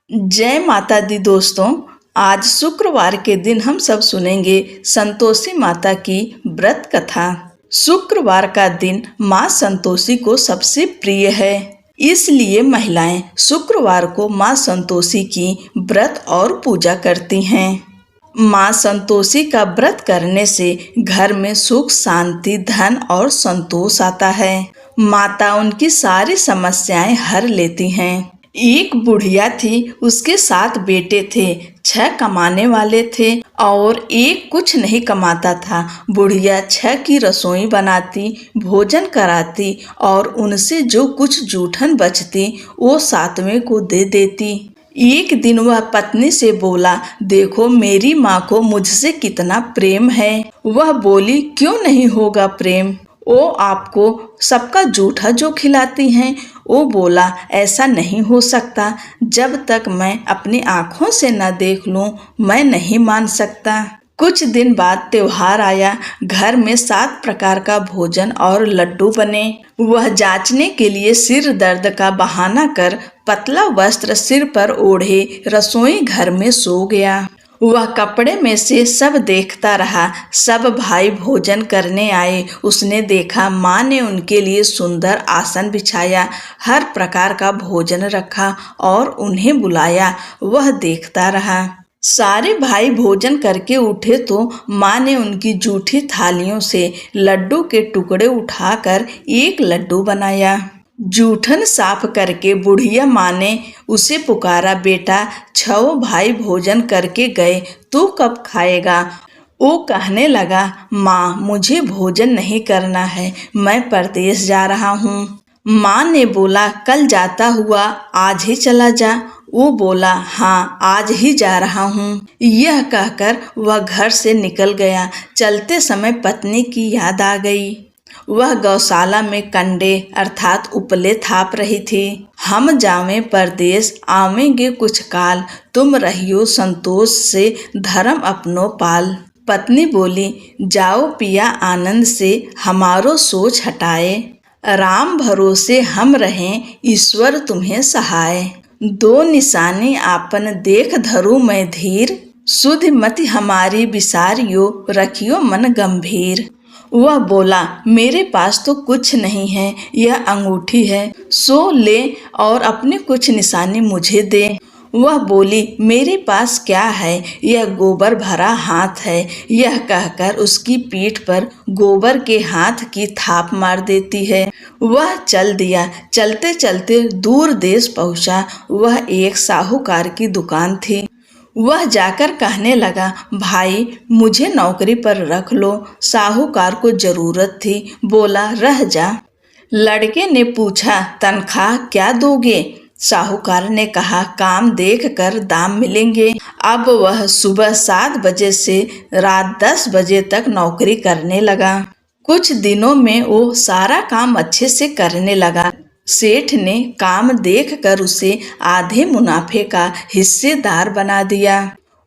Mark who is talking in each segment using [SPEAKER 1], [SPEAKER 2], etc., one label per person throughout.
[SPEAKER 1] जय माता दी दोस्तों। आज शुक्रवार के दिन हम सब सुनेंगे संतोषी माता की व्रत कथा। शुक्रवार का दिन माँ संतोषी को सबसे प्रिय है, इसलिए महिलाएं शुक्रवार को माँ संतोषी की व्रत और पूजा करती हैं। माँ संतोषी का व्रत करने से घर में सुख, शांति, धन और संतोष आता है। माता उनकी सारी समस्याएं हर लेती हैं। एक बुढ़िया थी, उसके 7 बेटे थे। 6 कमाने वाले थे और एक कुछ नहीं कमाता था। बुढ़िया 6 की रसोई बनाती, भोजन कराती और उनसे जो कुछ जूठन बचती वो 7वें को दे देती। एक दिन वह पत्नी से बोला, देखो मेरी माँ को मुझसे कितना प्रेम है। वह बोली, क्यों नहीं होगा प्रेम, वो आपको सबका जूठा जो खिलाती हैं। वो बोला, ऐसा नहीं हो सकता, जब तक मैं अपनी आँखों से न देख लूं मैं नहीं मान सकता। कुछ दिन बाद त्योहार आया। घर में 7 प्रकार का भोजन और लड्डू बने। वह जांचने के लिए सिर दर्द का बहाना कर पतला वस्त्र सिर पर ओढ़े रसोई घर में सो गया। वह कपड़े में से सब देखता रहा। सब भाई भोजन करने आए। उसने देखा माँ ने उनके लिए सुंदर आसन बिछाया, हर प्रकार का भोजन रखा और उन्हें बुलाया। वह देखता रहा। सारे भाई भोजन करके उठे तो माँ ने उनकी जूठी थालियों से लड्डू के टुकड़े उठाकर एक लड्डू बनाया। जूठन साफ करके बुढ़िया माँ ने उसे पुकारा, बेटा 6 भाई भोजन करके गए, तू कब खाएगा। वो कहने लगा, माँ मुझे भोजन नहीं करना है, मैं परदेश जा रहा हूँ। माँ ने बोला, कल जाता हुआ आज ही चला जा। वो बोला, हाँ आज ही जा रहा हूँ। यह कहकर वह घर से निकल गया। चलते समय पत्नी की याद आ गई। वह गौशाला में कंडे अर्थात उपले थाप रही थी। हम जावें परदेश, आवेंगे कुछ काल, तुम रहियो संतोष से, धर्म अपनो पाल। पत्नी बोली, जाओ पिया आनंद से, हमारो सोच हटाए। राम भरोसे हम रहें, ईश्वर तुम्हें सहाय। 2 निशानी आपन देख धरू मैं धीर, सुध मति हमारी विसारियो, रखियो मन गंभीर। वह बोला, मेरे पास तो कुछ नहीं है, यह अंगूठी है, सो ले और अपनी कुछ निशानी मुझे दे। वह बोली, मेरे पास क्या है, यह गोबर भरा हाथ है। यह कहकर उसकी पीठ पर गोबर के हाथ की थाप मार देती है। वह चल दिया। चलते चलते दूर देश पहुंचा। वह एक साहूकार की दुकान थी। वह जाकर कहने लगा, भाई मुझे नौकरी पर रख लो, साहूकार को जरूरत थी। बोला, रह जा। लड़के ने पूछा, तनख्वाह क्या दोगे। साहूकार ने कहा, काम देख कर दाम मिलेंगे। अब वह सुबह 7 बजे से रात 10 बजे तक नौकरी करने लगा। कुछ दिनों में वो सारा काम अच्छे से करने लगा। सेठ ने काम देखकर उसे आधे मुनाफे का हिस्सेदार बना दिया।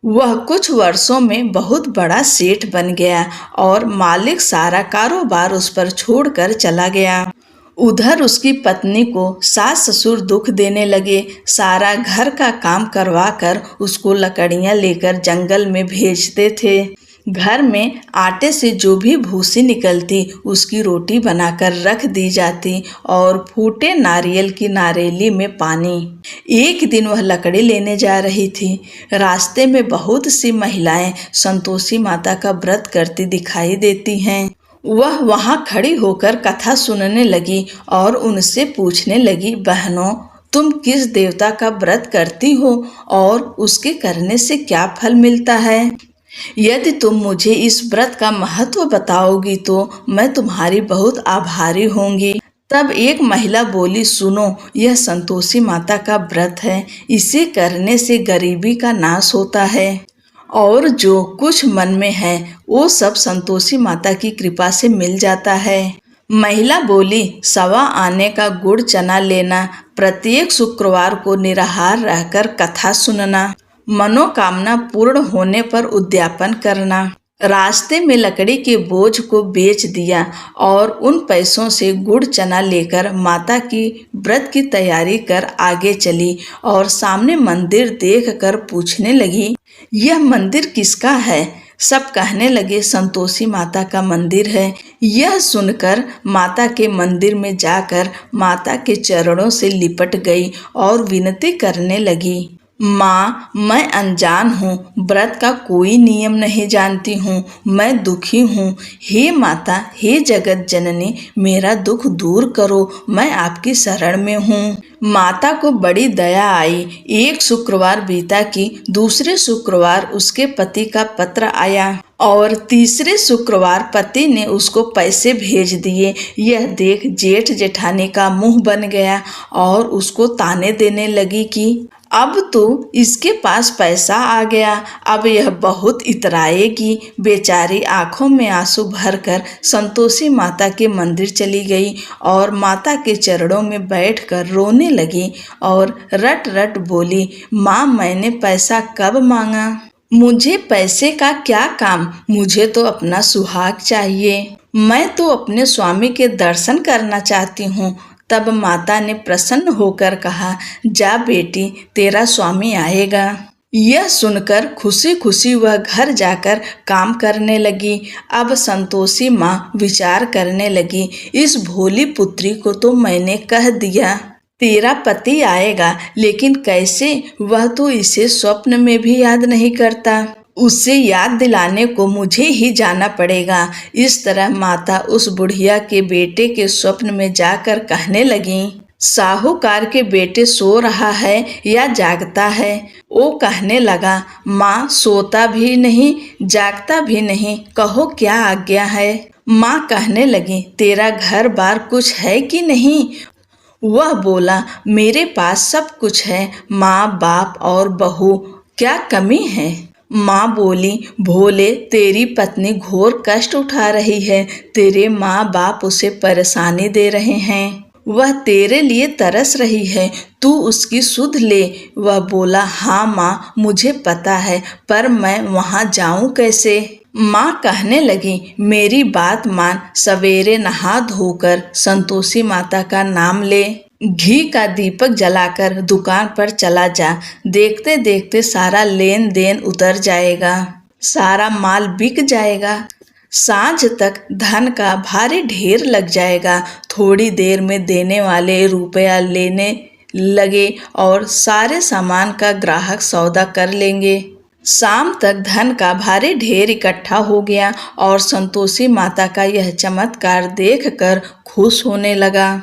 [SPEAKER 1] वह कुछ वर्षों में बहुत बड़ा सेठ बन गया और मालिक सारा कारोबार उस पर छोड़कर चला गया। उधर उसकी पत्नी को सास ससुर दुख देने लगे। सारा घर का काम करवाकर उसको लकड़ियां लेकर जंगल में भेजते थे। घर में आटे से जो भी भूसी निकलती उसकी रोटी बनाकर रख दी जाती और फूटे नारियल की नारेली में पानी। एक दिन वह लकड़ी लेने जा रही थी। रास्ते में बहुत सी महिलाएं संतोषी माता का व्रत करती दिखाई देती हैं। वह वहां खड़ी होकर कथा सुनने लगी और उनसे पूछने लगी, बहनों तुम किस देवता का व्रत करती हो और उसके करने से क्या फल मिलता है। यदि तुम मुझे इस व्रत का महत्व बताओगी तो मैं तुम्हारी बहुत आभारी होंगी। तब एक महिला बोली, सुनो यह संतोषी माता का व्रत है, इसे करने से गरीबी का नाश होता है और जो कुछ मन में है वो सब संतोषी माता की कृपा से मिल जाता है। महिला बोली, 1.25 आने का गुड़ चना लेना, प्रत्येक शुक्रवार को निराहार रहकर कथा सुनना, मनोकामना पूर्ण होने पर उद्यापन करना। रास्ते में लकड़ी के बोझ को बेच दिया और उन पैसों से गुड़ चना लेकर माता की व्रत की तैयारी कर आगे चली और सामने मंदिर देखकर पूछने लगी, यह मंदिर किसका है? सब कहने लगे, संतोषी माता का मंदिर है। यह सुनकर माता के मंदिर में जाकर माता के चरणों से लिपट गई और विनती करने लगी, माँ, मैं अनजान हूँ, व्रत का कोई नियम नहीं जानती हूँ, मैं दुखी हूँ। हे माता, हे जगत जननी, मेरा दुख दूर करो, मैं आपकी शरण में हूँ। माता को बड़ी दया आई। एक शुक्रवार बीता कि दूसरे शुक्रवार उसके पति का पत्र आया और तीसरे शुक्रवार पति ने उसको पैसे भेज दिए। यह देख जेठ जेठानी का मुंह बन गया और उसको ताने देने लगी कि अब तो इसके पास पैसा आ गया, अब यह बहुत इतराएगी। बेचारी आंखों में आंसू भरकर संतोषी माता के मंदिर चली गई और माता के चरणों में बैठकर रोने लगी और रट रट बोली, माँ, मैंने पैसा कब मांगा? मुझे पैसे का क्या काम, मुझे तो अपना सुहाग चाहिए। मैं तो अपने स्वामी के दर्शन करना चाहती हूँ। तब माता ने प्रसन्न होकर कहा, जा बेटी, तेरा स्वामी आएगा। यह सुनकर खुशी खुशी वह घर जाकर काम करने लगी। अब संतोषी माँ विचार करने लगी, इस भोली पुत्री को तो मैंने कह दिया तेरा पति आएगा, लेकिन कैसे? वह तो इसे स्वप्न में भी याद नहीं करता। उससे याद दिलाने को मुझे ही जाना पड़ेगा। इस तरह माता उस बुढ़िया के बेटे के स्वप्न में जाकर कहने लगी, साहूकार के बेटे सो रहा है या जागता है? वो कहने लगा, माँ, सोता भी नहीं जागता भी नहीं, कहो क्या आज्ञा है? माँ कहने लगी, तेरा घर बार कुछ है कि नहीं? वह बोला, मेरे पास सब कुछ है, माँ, बाप और बहू, क्या कमी है? माँ बोली, भोले, तेरी पत्नी घोर कष्ट उठा रही है, तेरे माँ बाप उसे परेशानी दे रहे हैं, वह तेरे लिए तरस रही है, तू उसकी सुध ले। वह बोला, हाँ माँ, मुझे पता है, पर मैं वहाँ जाऊँ कैसे? माँ कहने लगी, मेरी बात मान, सवेरे नहा धोकर संतोषी माता का नाम ले, घी का दीपक जलाकर दुकान पर चला जा, देखते देखते सारा लेन देन उतर जाएगा, सारा माल बिक जाएगा, सांझ तक धन का भारी ढेर लग जाएगा। थोड़ी देर में देने वाले रुपया लेने लगे और सारे सामान का ग्राहक सौदा कर लेंगे। शाम तक धन का भारी ढेर इकट्ठा हो गया और संतोषी माता का यह चमत्कार देखकर खुश होने लगा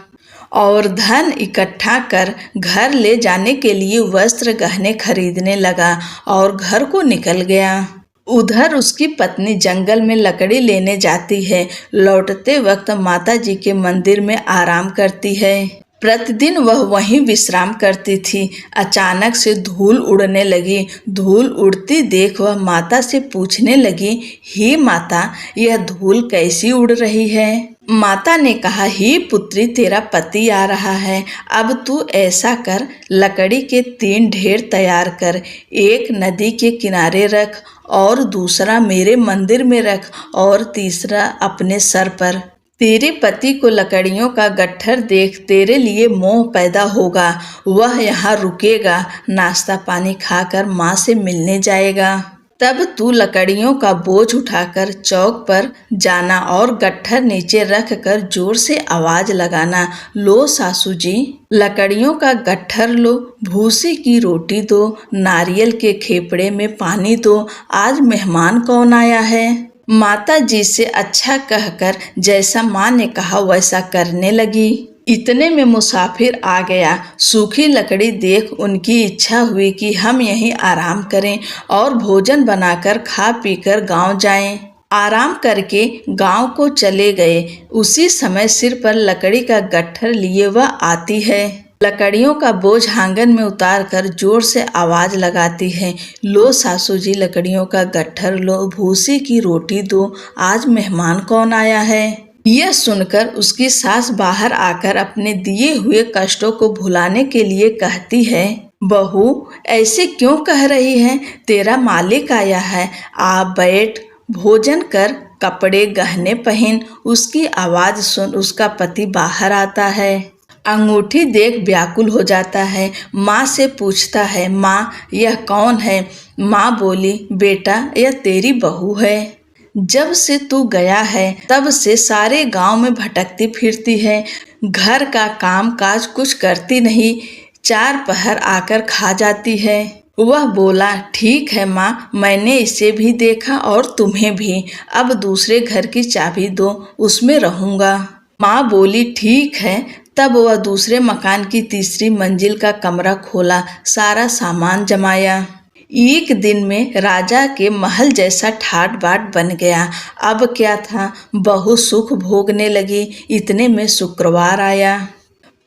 [SPEAKER 1] और धन इकट्ठा कर घर ले जाने के लिए वस्त्र गहने खरीदने लगा और घर को निकल गया। उधर उसकी पत्नी जंगल में लकड़ी लेने जाती है, लौटते वक्त माता जी के मंदिर में आराम करती है। प्रतिदिन वह वहीं विश्राम करती थी। अचानक से धूल उड़ने लगी। धूल उड़ती देख वह माता से पूछने लगी, हे माता, यह धूल कैसी उड़ रही है? माता ने कहा, हे पुत्री, तेरा पति आ रहा है, अब तू ऐसा कर, लकड़ी के 3 ढेर तैयार कर, एक नदी के किनारे रख और दूसरा मेरे मंदिर में रख और तीसरा अपने सर पर। तेरे पति को लकड़ियों का गट्ठर देख तेरे लिए मोह पैदा होगा, वह यहाँ रुकेगा, नाश्ता पानी खाकर माँ से मिलने जाएगा। तब तू लकड़ियों का बोझ उठाकर चौक पर जाना और गट्ठर नीचे रख कर जोर से आवाज लगाना, लो सासू जी, लकड़ियों का गट्ठर लो, भूसी की रोटी दो, नारियल के खेपड़े में पानी दो, आज मेहमान कौन आया है? माता जी से अच्छा कहकर जैसा माँ ने कहा वैसा करने लगी। इतने में मुसाफिर आ गया। सूखी लकड़ी देख उनकी इच्छा हुई कि हम यहीं आराम करें और भोजन बनाकर खा पीकर गांव जाएं। आराम करके गांव को चले गए। उसी समय सिर पर लकड़ी का गट्ठर लिए वह आती है। लकड़ियों का बोझ आंगन में उतार कर जोर से आवाज लगाती है, लो सासू जी, लकड़ियों का गट्ठर लो, भूसी की रोटी दो, आज मेहमान कौन आया है? यह सुनकर उसकी सास बाहर आकर अपने दिए हुए कष्टों को भुलाने के लिए कहती है, बहू, ऐसे क्यों कह रही है? तेरा मालिक आया है, आ बैठ, भोजन कर, कपड़े गहने पहन। उसकी आवाज सुन उसका पति बाहर आता है। अंगूठी देख व्याकुल हो जाता है। माँ से पूछता है, माँ यह कौन है? माँ बोली, बेटा यह तेरी बहू है। जब से तू गया है तब से सारे गांव में भटकती फिरती है। घर का काम काज कुछ करती नहीं, चार पहर आकर खा जाती है। वह बोला, ठीक है माँ, मैंने इसे भी देखा और तुम्हें भी। अब दूसरे घर की चाबी दो, उसमें रहूंगा। माँ बोली, ठीक है। तब वह दूसरे मकान की तीसरी मंजिल का कमरा खोला, सारा सामान जमाया। एक दिन में राजा के महल जैसा ठाट बाट बन गया। अब क्या था, बहू सुख भोगने लगी। इतने में शुक्रवार आया।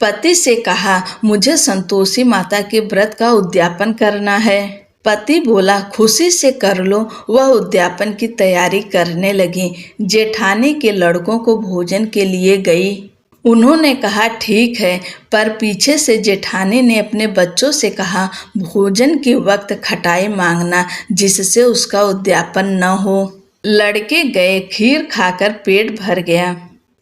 [SPEAKER 1] पति से कहा, मुझे संतोषी माता के व्रत का उद्यापन करना है। पति बोला, खुशी से कर लो। वह उद्यापन की तैयारी करने लगी। जेठानी के लड़कों को भोजन के लिए गई। उन्होंने कहा, ठीक है, पर पीछे से जेठानी ने अपने बच्चों से कहा, भोजन के वक्त खटाई मांगना, जिससे उसका उद्यापन न हो। लड़के गए, खीर खाकर पेट भर गया,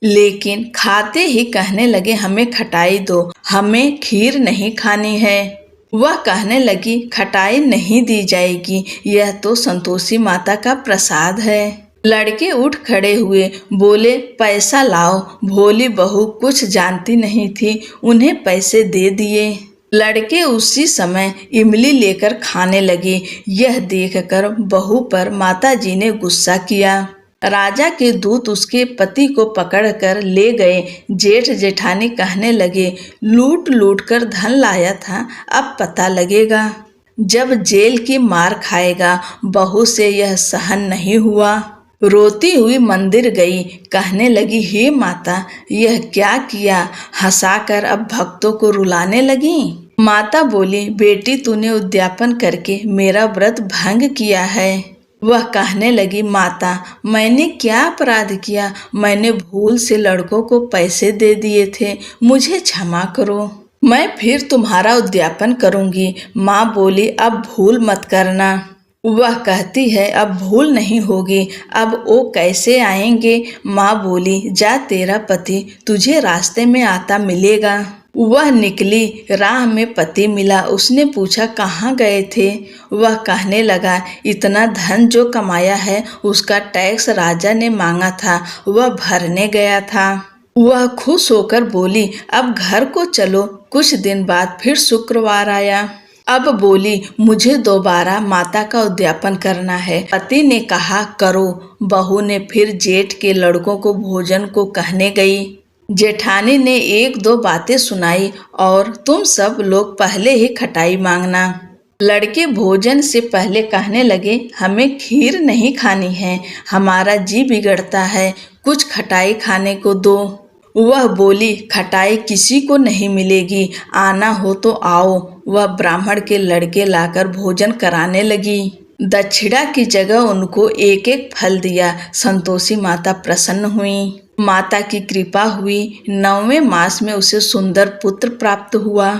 [SPEAKER 1] लेकिन खाते ही कहने लगे, हमें खटाई दो, हमें खीर नहीं खानी है। वह कहने लगी, खटाई नहीं दी जाएगी, यह तो संतोषी माता का प्रसाद है। लड़के उठ खड़े हुए, बोले, पैसा लाओ। भोली बहू कुछ जानती नहीं थी, उन्हें पैसे दे दिए। लड़के उसी समय इमली लेकर खाने लगे। यह देखकर बहू पर माताजी ने गुस्सा किया। राजा के दूत उसके पति को पकड़कर ले गए। जेठ जेठानी कहने लगे, लूट लूट कर धन लाया था, अब पता लगेगा। जब जेल की मार खाएगा। बहू से यह सहन नहीं हुआ। रोती हुई मंदिर गई, कहने लगी, हे माता, यह क्या किया? हंसाकर अब भक्तों को रुलाने लगी। माता बोली, बेटी तूने उद्यापन करके मेरा व्रत भंग किया है। वह कहने लगी, माता मैंने क्या अपराध किया? मैंने भूल से लड़कों को पैसे दे दिए थे, मुझे क्षमा करो, मैं फिर तुम्हारा उद्यापन करूंगी। माँ बोली, अब भूल मत करना। वह कहती है, अब भूल नहीं होगी। अब वो कैसे आएंगे? माँ बोली, जा, तेरा पति तुझे रास्ते में आता मिलेगा। वह निकली, राह में पति मिला। उसने पूछा, कहाँ गए थे? वह कहने लगा, इतना धन जो कमाया है उसका टैक्स राजा ने मांगा था, वह भरने गया था। वह खुश होकर बोली, अब घर को चलो। कुछ दिन बाद फिर शुक्रवार आया। अब बोली, मुझे दोबारा माता का उद्यापन करना है। पति ने कहा, करो। बहू ने फिर जेठ के लड़कों को भोजन को कहने गई। जेठानी ने एक दो बातें सुनाई और तुम सब लोग पहले ही खटाई मांगना। लड़के भोजन से पहले कहने लगे, हमें खीर नहीं खानी है, हमारा जी बिगड़ता है, कुछ खटाई खाने को दो। वह बोली, खटाई किसी को नहीं मिलेगी, आना हो तो आओ। वह ब्राह्मण के लड़के लाकर भोजन कराने लगी। दक्षिणा की जगह उनको एक एक फल दिया। संतोषी माता प्रसन्न हुई। माता की कृपा हुई। 9वें मास में उसे सुंदर पुत्र प्राप्त हुआ।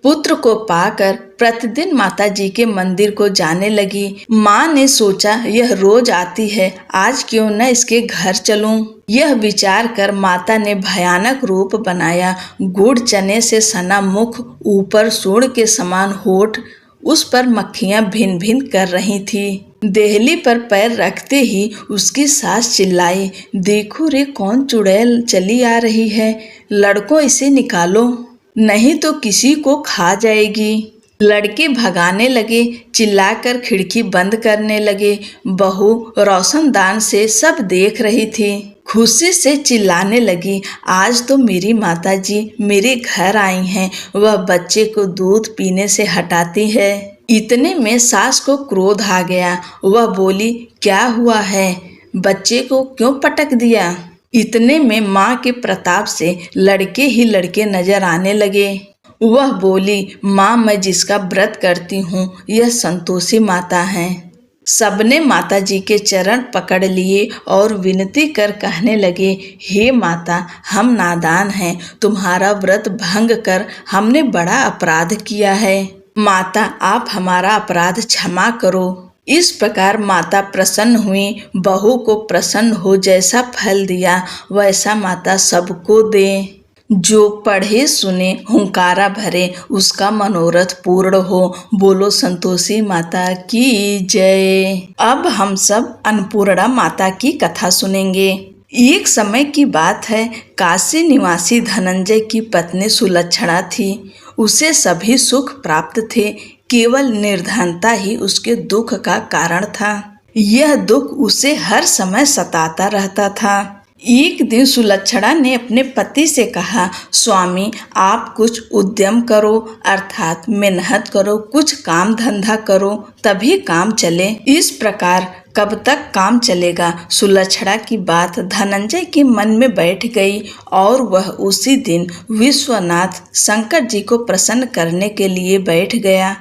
[SPEAKER 1] पुत्र को पाकर प्रतिदिन माता जी के मंदिर को जाने लगी। माँ ने सोचा, यह रोज आती है, आज क्यों न इसके घर चलूं। यह विचार कर माता ने भयानक रूप बनाया। गुड़ चने से सना मुख, ऊपर सूंड के समान होठ, उस पर मक्खियां भिन भिन कर रही थी। देहली पर पैर रखते ही उसकी सास चिल्लाई, देखो रे, कौन चुड़ैल चली आ रही है, लड़कों इसे निकालो, नहीं तो किसी को खा जाएगी। लड़के भगाने लगे, चिल्लाकर खिड़की बंद करने लगे। बहू रोशनदान से सब देख रही थी। खुशी से चिल्लाने लगी, आज तो मेरी माताजी मेरे घर आई हैं। वह बच्चे को दूध पीने से हटाती है। इतने में सास को क्रोध आ गया। वह बोली, क्या हुआ है, बच्चे को क्यों पटक दिया? इतने में माँ के प्रताप से लड़के ही लड़के नजर आने लगे। वह बोली, माँ, मैं जिसका व्रत करती हूँ यह संतोषी माता हैं। सबने माता जी के चरण पकड़ लिए और विनती कर कहने लगे, हे माता, हम नादान हैं, तुम्हारा व्रत भंग कर हमने बड़ा अपराध किया है। माता, आप हमारा अपराध क्षमा करो। इस प्रकार माता प्रसन्न हुई, बहू को प्रसन्न हो, जैसा फल दिया वैसा माता सबको दे। जो पढ़े सुने हुंकारा भरे, उसका मनोरथ पूर्ण हो। बोलो संतोषी माता की जय। अब हम सब अन्नपूर्णा माता की कथा सुनेंगे। एक समय की बात है, काशी निवासी धनंजय की पत्नी सुलक्षणा थी। उसे सभी सुख प्राप्त थे, केवल निर्धनता ही उसके दुख का कारण था। यह दुख उसे हर समय सताता रहता था। एक दिन सुलक्षणा ने अपने पति से कहा, स्वामी आप कुछ उद्यम करो, अर्थात मेहनत करो, कुछ काम धंधा करो, तभी काम चले। इस प्रकार कब तक काम चलेगा? सुलक्षणा की बात धनंजय के मन में बैठ गई और वह उसी दिन विश्वनाथ शंकर जी को प्रसन्न करने के लिए बैठ गया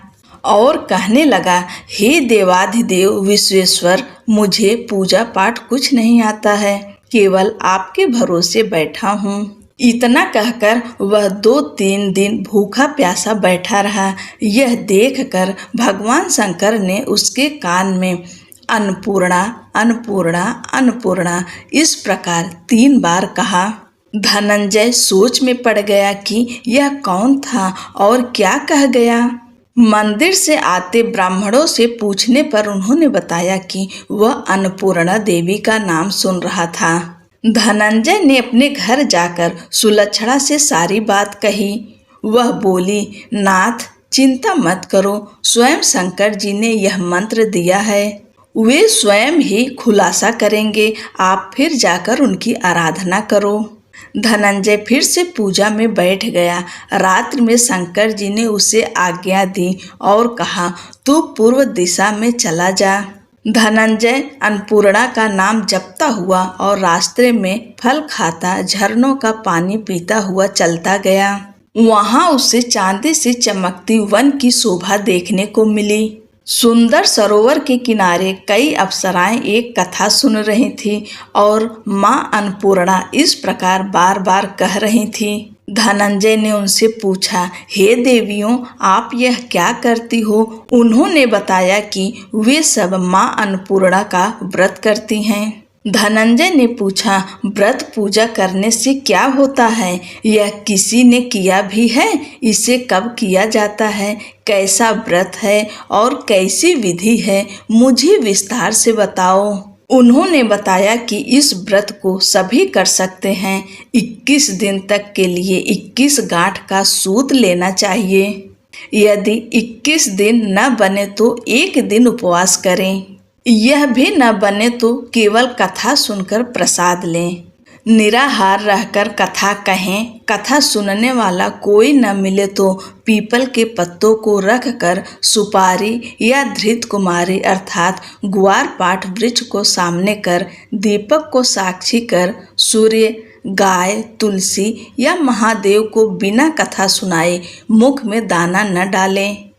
[SPEAKER 1] और कहने लगा, हे देवाधिदेव विश्वेश्वर, मुझे पूजा पाठ कुछ नहीं आता है, केवल आपके भरोसे बैठा हूँ। इतना कहकर वह 2-3 दिन भूखा प्यासा बैठा रहा। यह देखकर भगवान शंकर ने उसके कान में अन्नपूर्णा अन्नपूर्णा अन्नपूर्णा इस प्रकार 3 बार कहा। धनंजय सोच में पड़ गया कि यह कौन था और क्या कह गया। मंदिर से आते ब्राह्मणों से पूछने पर उन्होंने बताया कि वह अन्नपूर्णा देवी का नाम सुन रहा था। धनंजय ने अपने घर जाकर सुलक्षणा से सारी बात कही। वह बोली, नाथ चिंता मत करो, स्वयं शंकर जी ने यह मंत्र दिया है, वे स्वयं ही खुलासा करेंगे, आप फिर जाकर उनकी आराधना करो। धनंजय फिर से पूजा में बैठ गया। रात्रि में शंकर जी ने उसे आज्ञा दी और कहा, तू पूर्व दिशा में चला जा। धनंजय अन्नपूर्णा का नाम जपता हुआ और रास्ते में फल खाता, झरनों का पानी पीता हुआ चलता गया। वहां उसे चांदी से चमकती वन की शोभा देखने को मिली। सुंदर सरोवर के किनारे कई अप्सराएं एक कथा सुन रही थी और माँ अन्नपूर्णा इस प्रकार बार बार कह रही थी। धनंजय ने उनसे पूछा, हे देवियों, आप यह क्या करती हो? उन्होंने बताया कि वे सब माँ अन्नपूर्णा का व्रत करती हैं। धनंजय ने पूछा, व्रत पूजा करने से क्या होता है? यह किसी ने किया भी है? इसे कब किया जाता है? कैसा व्रत है और कैसी विधि है? मुझे विस्तार से बताओ। उन्होंने बताया कि इस व्रत को सभी कर सकते हैं। 21 दिन तक के लिए 21 गांठ का सूत लेना चाहिए। यदि 21 दिन न बने तो 1 दिन उपवास करें। यह भी न बने तो केवल कथा सुनकर प्रसाद लें। निराहार रहकर कथा कहें। कथा सुनने वाला कोई न मिले तो पीपल के पत्तों को रखकर सुपारी या धृत कुमारी अर्थात ग्वार पाठ वृक्ष को सामने कर, दीपक को साक्षी कर, सूर्य, गाय, तुलसी या महादेव को बिना कथा सुनाए मुख में दाना न डालें।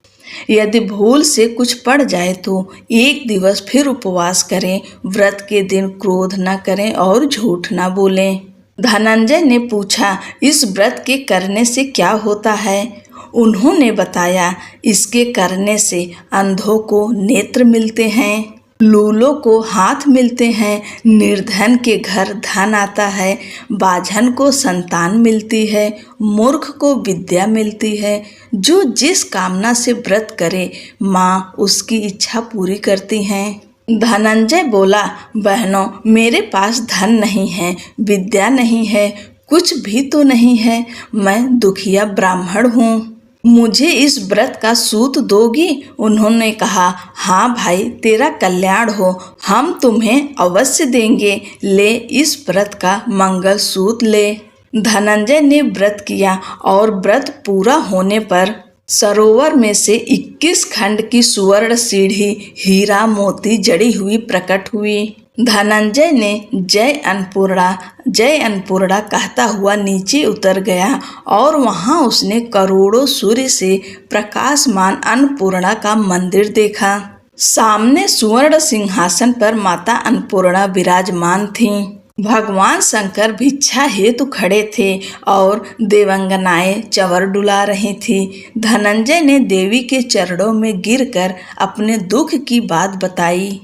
[SPEAKER 1] यदि भूल से कुछ पड़ जाए तो 1 दिवस फिर उपवास करें। व्रत के दिन क्रोध न करें और झूठ न बोलें। धनंजय ने पूछा, इस व्रत के करने से क्या होता है? उन्होंने बताया, इसके करने से अंधों को नेत्र मिलते हैं, लूलों को हाथ मिलते हैं, निर्धन के घर धन आता है, बाझन को संतान मिलती है, मूर्ख को विद्या मिलती है। जो जिस कामना से व्रत करे, माँ उसकी इच्छा पूरी करती हैं। धनंजय बोला, बहनों, मेरे पास धन नहीं है, विद्या नहीं है, कुछ भी तो नहीं है। मैं दुखिया ब्राह्मण हूँ, मुझे इस व्रत का सूत दोगी? उन्होंने कहा, हाँ भाई, तेरा कल्याण हो, हम तुम्हें अवश्य देंगे। ले, इस व्रत का मंगल सूत ले। धनंजय ने व्रत किया और व्रत पूरा होने पर सरोवर में से 21 खंड की सुवर्ण सीढ़ी हीरा मोती जड़ी हुई प्रकट हुई। धनंजय ने जय अन्नपूर्णा कहता हुआ नीचे उतर गया और वहां उसने करोड़ों सूर्य से प्रकाशमान अन्नपूर्णा का मंदिर देखा। सामने सुवर्ण सिंहासन पर माता अन्नपूर्णा विराजमान थीं। भगवान शंकर भिक्षा हेतु खड़े थे और देवंगनाएं चंवर डुला रही थी। धनंजय ने देवी के चरणों में गिरकर अपने दुख की बात बताई।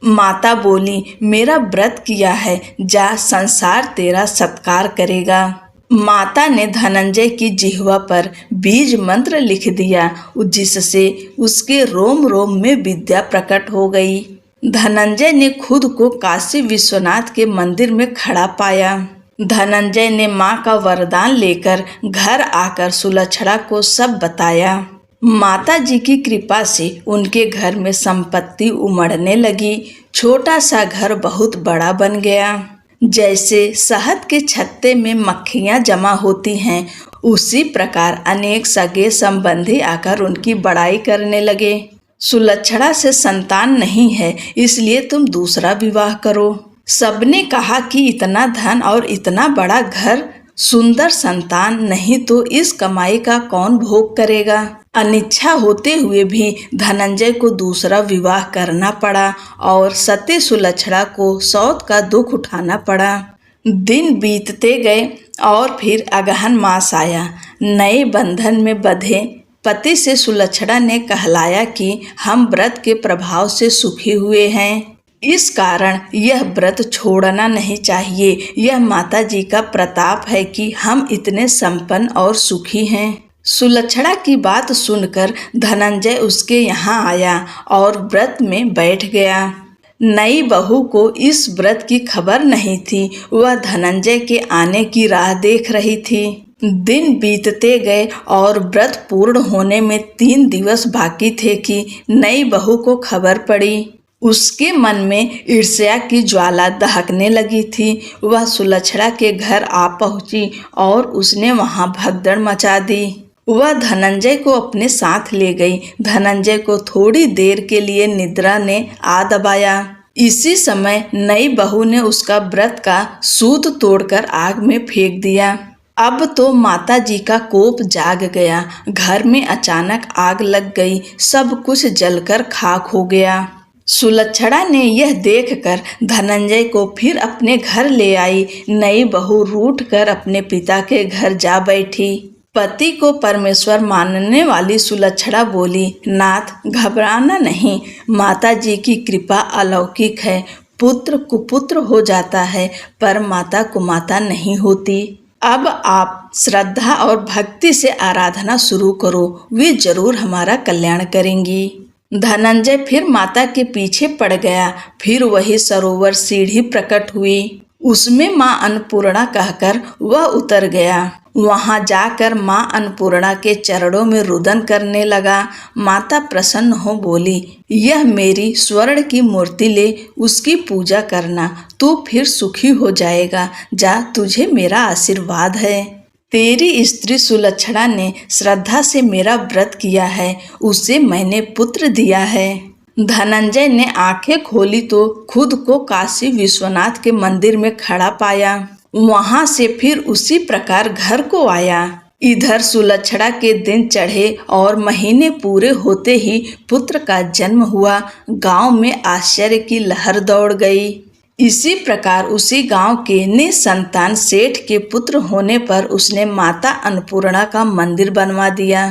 [SPEAKER 1] माता बोली, मेरा व्रत किया है, जा, संसार तेरा सत्कार करेगा। माता ने धनंजय की जिह्वा पर बीज मंत्र लिख दिया, जिससे उसके रोम रोम में विद्या प्रकट हो गई। धनंजय ने खुद को काशी विश्वनाथ के मंदिर में खड़ा पाया। धनंजय ने मां का वरदान लेकर घर आकर सुलक्षणा को सब बताया। माता जी की कृपा से उनके घर में संपत्ति उमड़ने लगी। छोटा सा घर बहुत बड़ा बन गया। जैसे शहद के छत्ते में मक्खियां जमा होती हैं, उसी प्रकार अनेक सगे संबंधी आकर उनकी बड़ाई करने लगे। सुलक्षणा से संतान नहीं है, इसलिए तुम दूसरा विवाह करो। सबने कहा कि इतना धन और इतना बड़ा घर, सुंदर संतान नहीं तो इस कमाई का कौन भोग करेगा। अनिच्छा होते हुए भी धनंजय को दूसरा विवाह करना पड़ा और सती सुलक्षणा को सौत का दुख उठाना पड़ा। दिन बीतते गए और फिर अगहन मास आया। नए बंधन में बंधे पति से सुलक्षणा ने कहलाया कि हम व्रत के प्रभाव से सुखी हुए हैं, इस कारण यह व्रत छोड़ना नहीं चाहिए। यह माता जी का प्रताप है कि हम इतने संपन्न और सुखी हैं। सुलक्षणा की बात सुनकर धनंजय उसके यहाँ आया और व्रत में बैठ गया। नई बहू को इस व्रत की खबर नहीं थी। वह धनंजय के आने की राह देख रही थी। दिन बीतते गए और व्रत पूर्ण होने में 3 दिवस बाकी थे कि नई बहू को खबर पड़ी। उसके मन में ईर्ष्या की ज्वाला दहकने लगी थी। वह सुलक्षणा के घर आ पहुंची और उसने वहां भगदड़ मचा दी। वह धनंजय को अपने साथ ले गई। धनंजय को थोड़ी देर के लिए निद्रा ने आ दबाया। इसी समय नई बहू ने उसका व्रत का सूत तोड़कर आग में फेंक दिया। अब तो माता जी का कोप जाग गया। घर में अचानक आग लग गई। सब कुछ जलकर खाक हो गया। सुलक्षणा ने यह देखकर धनंजय को फिर अपने घर ले आई। नई बहू रूठ कर अपने पिता के घर जा बैठी। पति को परमेश्वर मानने वाली सुलक्षणा बोली, नाथ, घबराना नहीं, माता जी की कृपा अलौकिक है। पुत्र कुपुत्र हो जाता है, पर माता कुमाता नहीं होती। अब आप श्रद्धा और भक्ति से आराधना शुरू करो, वे जरूर हमारा कल्याण करेंगी। धनंजय फिर माता के पीछे पड़ गया। फिर वही सरोवर सीढ़ी प्रकट हुई। उसमें माँ अन्नपूर्णा कहकर वह उतर गया। वहां जाकर माँ अन्नपूर्णा के चरणों में रुदन करने लगा। माता प्रसन्न हो बोली, यह मेरी स्वर्ण की मूर्ति ले, उसकी पूजा करना, तू फिर सुखी हो जाएगा। जा, तुझे मेरा आशीर्वाद है। तेरी स्त्री सुलक्षणा ने श्रद्धा से मेरा व्रत किया है, उसे मैंने पुत्र दिया है। धनंजय ने आंखें खोली तो खुद को काशी विश्वनाथ के मंदिर में खड़ा पाया। वहां से फिर उसी प्रकार घर को आया। इधर सुलक्षणा के दिन चढ़े और महीने पूरे होते ही पुत्र का जन्म हुआ। गांव में आश्चर्य की लहर दौड़ गई। इसी प्रकार उसी गांव के निसंतान सेठ के पुत्र होने पर उसने माता अन्नपूर्णा का मंदिर बनवा दिया।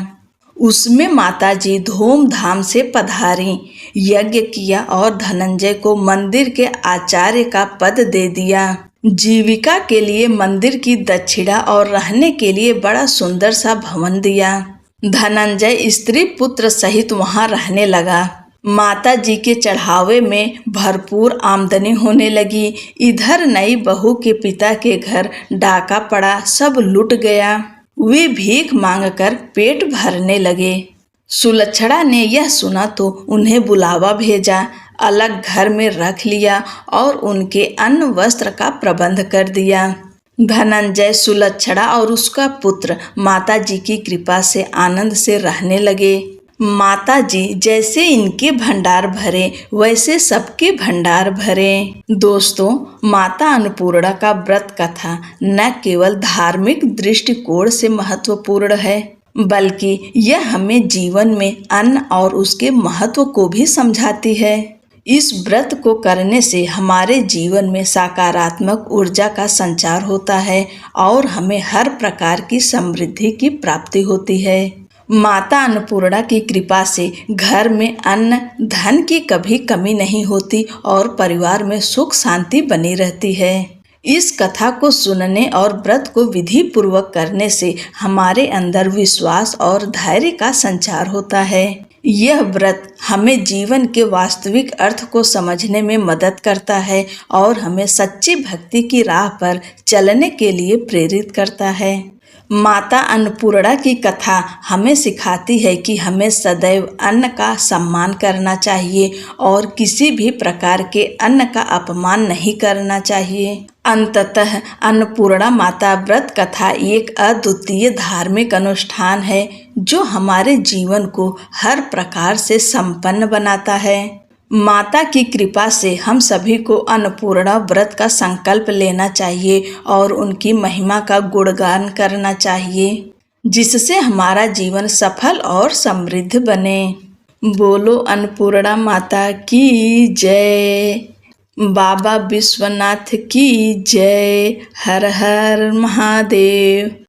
[SPEAKER 1] उसमें माता जी धूमधाम से पधारी, यज्ञ किया और धनंजय को मंदिर के आचार्य का पद दे दिया। जीविका के लिए मंदिर की दक्षिणा और रहने के लिए बड़ा सुंदर सा भवन दिया। धनंजय स्त्री पुत्र सहित वहां रहने लगा। माता जी के चढ़ावे में भरपूर आमदनी होने लगी। इधर नई बहू के पिता के घर डाका पड़ा, सब लुट गया। वे भीख मांगकर पेट भरने लगे। सुलक्षणा ने यह सुना तो उन्हें बुलावा भेजा, अलग घर में रख लिया और उनके अन्न वस्त्र का प्रबंध कर दिया। धनंजय, सुलक्षणा और उसका पुत्र माता जी की कृपा से आनंद से रहने लगे। माता जी जैसे इनके भंडार भरे, वैसे सबके भंडार भरे। दोस्तों, माता अन्नपूर्णा का व्रत कथा न केवल धार्मिक दृष्टिकोण से महत्वपूर्ण है, बल्कि यह हमें जीवन में अन्न और उसके महत्व को भी समझाती है। इस व्रत को करने से हमारे जीवन में सकारात्मक ऊर्जा का संचार होता है और हमें हर प्रकार की समृद्धि की प्राप्ति होती है। माता अन्नपूर्णा की कृपा से घर में अन्न धन की कभी कमी नहीं होती और परिवार में सुख शांति बनी रहती है। इस कथा को सुनने और व्रत को विधि पूर्वक करने से हमारे अंदर विश्वास और धैर्य का संचार होता है। यह व्रत हमें जीवन के वास्तविक अर्थ को समझने में मदद करता है और हमें सच्ची भक्ति की राह पर चलने के लिए प्रेरित करता है। माता अन्नपूर्णा की कथा हमें सिखाती है कि हमें सदैव अन्न का सम्मान करना चाहिए और किसी भी प्रकार के अन्न का अपमान नहीं करना चाहिए। अंततः अन्नपूर्णा माता व्रत कथा एक अद्वितीय धार्मिक अनुष्ठान है जो हमारे जीवन को हर प्रकार से संपन्न बनाता है। माता की कृपा से हम सभी को अन्नपूर्णा व्रत का संकल्प लेना चाहिए और उनकी महिमा का गुणगान करना चाहिए, जिससे हमारा जीवन सफल और समृद्ध बने। बोलो अन्नपूर्णा माता की जय। बाबा विश्वनाथ की जय। हर हर महादेव।